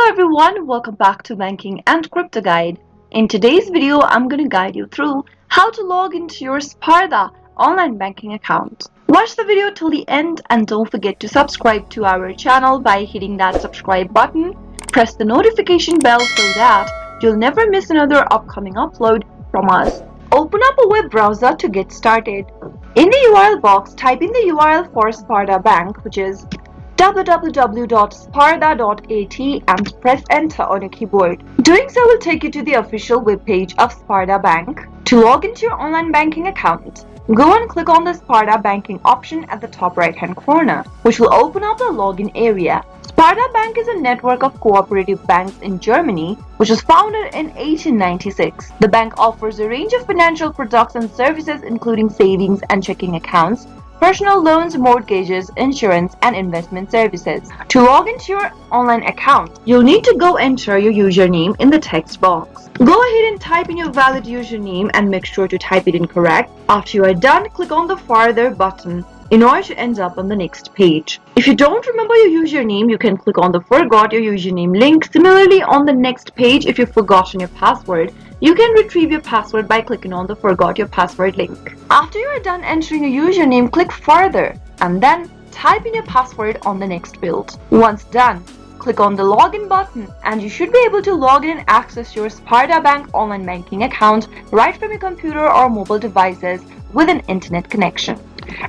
Hello everyone, welcome back to Banking and Crypto Guide. In today's video, I'm going to guide you through how to log into your Sparda online banking account. Watch the video till the end and don't forget to subscribe to our channel by hitting that subscribe button. Press the notification bell so that you'll never miss another upcoming upload from us. Open up a web browser to get started. In the URL box, type in the URL for Sparda Bank, which is www.sparda.at and press enter on your keyboard. Doing so will take you to the official webpage of Sparda Bank. To log into your online banking account, go and click on the Sparda banking option at the top right hand corner, which will open up the login area. Sparda Bank is a network of cooperative banks in Germany, which was founded in 1896. The bank offers a range of financial products and services including savings and checking accounts, personal loans, mortgages, insurance, and investment services. To log into your online account, you'll need to go enter your username in the text box. Go ahead and type in your valid username and make sure to type it in correct. After you are done, click on the Further button in order to end up on the next page. If you don't remember your username, you can click on the Forgot Your Username link. Similarly, on the next page, if you've forgotten your password, you can retrieve your password by clicking on the Forgot Your Password link. After you are done entering your username, click Further and then type in your password on the next field. Once done, click on the Login button and you should be able to log in and access your Sparda Bank online banking account right from your computer or mobile devices with an internet connection.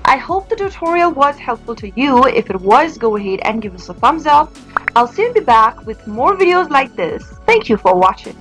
I hope the tutorial was helpful to you. If it was, go ahead and give us a thumbs up. I'll soon be back with more videos like this. Thank you for watching.